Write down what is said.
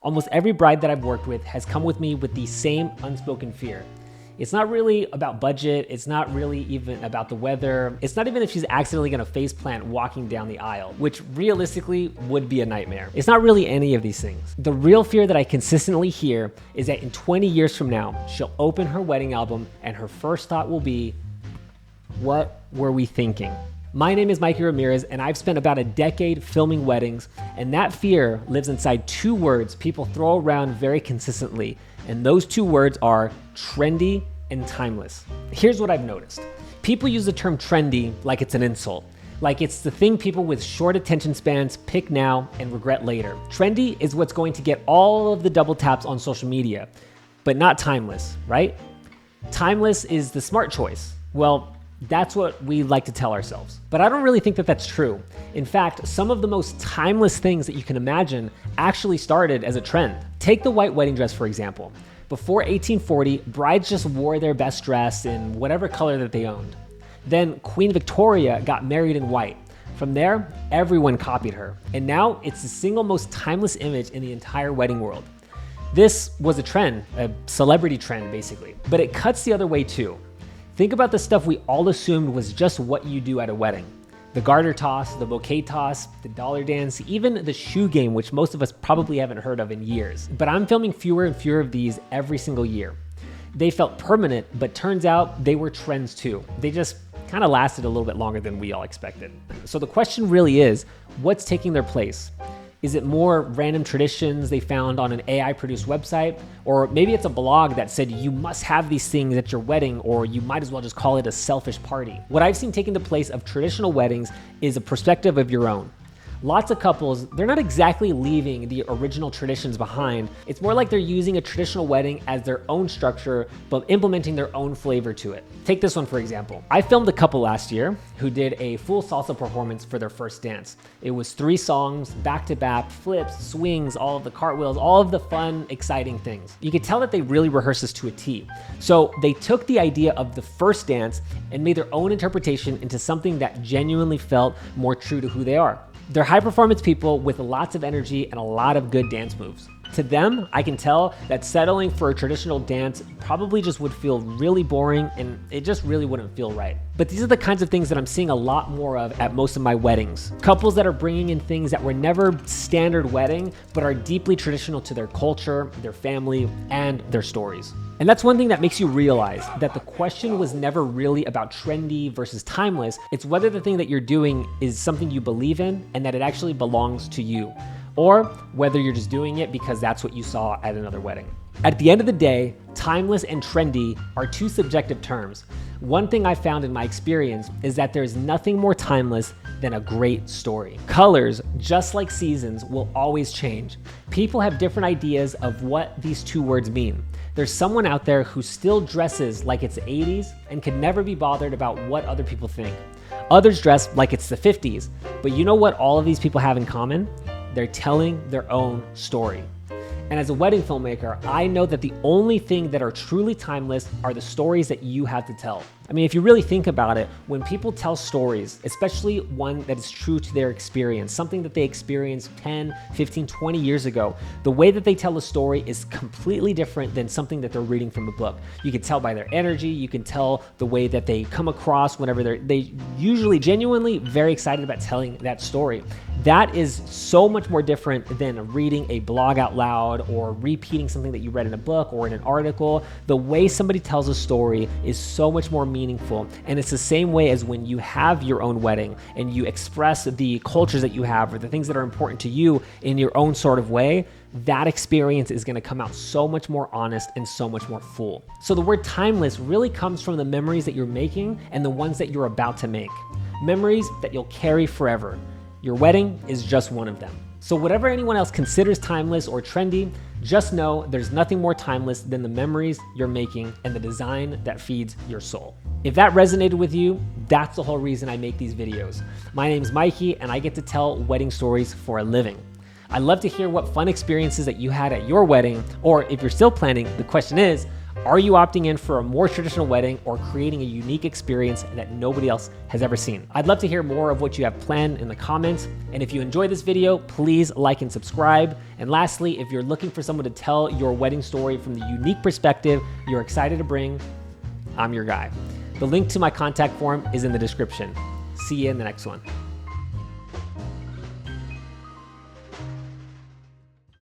Almost every bride that I've worked with has come with me with the same unspoken fear. It's not really about budget. It's not really even about the weather. It's not even if she's accidentally gonna faceplant walking down the aisle, which realistically would be a nightmare. It's not really any of these things. The real fear that I consistently hear is that in 20 years from now, she'll open her wedding album and her first thought will be, what were we thinking? My name is Mikey Ramirez, and I've spent about a decade filming weddings, and that fear lives inside two words people throw around very consistently, and those two words are trendy and timeless. Here's what I've noticed. People use the term trendy like it's an insult, like it's the thing people with short attention spans pick now and regret later. Trendy is what's going to get all of the double taps on social media, but not timeless, right? Timeless is the smart choice. Well, that's what we like to tell ourselves. But I don't really think that that's true. In fact, some of the most timeless things that you can imagine actually started as a trend. Take the white wedding dress, for example. Before 1840, brides just wore their best dress in whatever color that they owned. Then Queen Victoria got married in white. From there, everyone copied her. And now it's the single most timeless image in the entire wedding world. This was a trend, a celebrity trend basically. But it cuts the other way too. Think about the stuff we all assumed was just what you do at a wedding. The garter toss, the bouquet toss, the dollar dance, even the shoe game, which most of us probably haven't heard of in years. But I'm filming fewer and fewer of these every single year. They felt permanent, but turns out they were trends too. They just kind of lasted a little bit longer than we all expected. So the question really is, what's taking their place? Is it more random traditions they found on an AI-produced website? Or maybe it's a blog that said you must have these things at your wedding, or you might as well just call it a selfish party. What I've seen taking the place of traditional weddings is a perspective of your own. Lots of couples, they're not exactly leaving the original traditions behind. It's more like they're using a traditional wedding as their own structure, but implementing their own flavor to it. Take this one, for example. I filmed a couple last year who did a full salsa performance for their first dance. It was 3 songs, back-to-back, flips, swings, all of the cartwheels, all of the fun, exciting things. You could tell that they really rehearsed this to a T. So they took the idea of the first dance and made their own interpretation into something that genuinely felt more true to who they are. They're high performance people with lots of energy and a lot of good dance moves. To them, I can tell that settling for a traditional dance probably just would feel really boring and it just really wouldn't feel right. But these are the kinds of things that I'm seeing a lot more of at most of my weddings. Couples that are bringing in things that were never standard wedding, but are deeply traditional to their culture, their family, and their stories. And that's one thing that makes you realize that the question was never really about trendy versus timeless. It's whether the thing that you're doing is something you believe in and that it actually belongs to you, or whether you're just doing it because that's what you saw at another wedding. At the end of the day, timeless and trendy are two subjective terms. One thing I found in my experience is that there's nothing more timeless than a great story. Colors, just like seasons, will always change. People have different ideas of what these two words mean. There's someone out there who still dresses like it's the 80s and can never be bothered about what other people think. Others dress like it's the 50s, but you know what all of these people have in common? They're telling their own story. And as a wedding filmmaker, I know that the only thing that are truly timeless are the stories that you have to tell. I mean, if you really think about it, when people tell stories, especially one that is true to their experience, something that they experienced 10, 15, 20 years ago, the way that they tell a story is completely different than something that they're reading from a book. You can tell by their energy, you can tell the way that they come across whenever they usually genuinely very excited about telling that story. That is so much more different than reading a blog out loud or repeating something that you read in a book or in an article. The way somebody tells a story is so much more meaningful. And it's the same way as when you have your own wedding and you express the cultures that you have or the things that are important to you in your own sort of way. That experience is going to come out so much more honest and so much more full. So the word timeless really comes from the memories that you're making and the ones that you're about to make. Memories that you'll carry forever. Your wedding is just one of them. So whatever anyone else considers timeless or trendy, just know there's nothing more timeless than the memories you're making and the design that feeds your soul. If that resonated with you, that's the whole reason I make these videos. My name's Mikey and I get to tell wedding stories for a living. I'd love to hear what fun experiences that you had at your wedding, or if you're still planning, the question is, Are you opting in for a more traditional wedding or creating a unique experience that nobody else has ever seen? I'd love to hear more of what you have planned in the comments. And if you enjoyed this video, please like and subscribe. And lastly, if you're looking for someone to tell your wedding story from the unique perspective you're excited to bring, I'm your guy. The link to my contact form is in the description. See you in the next one.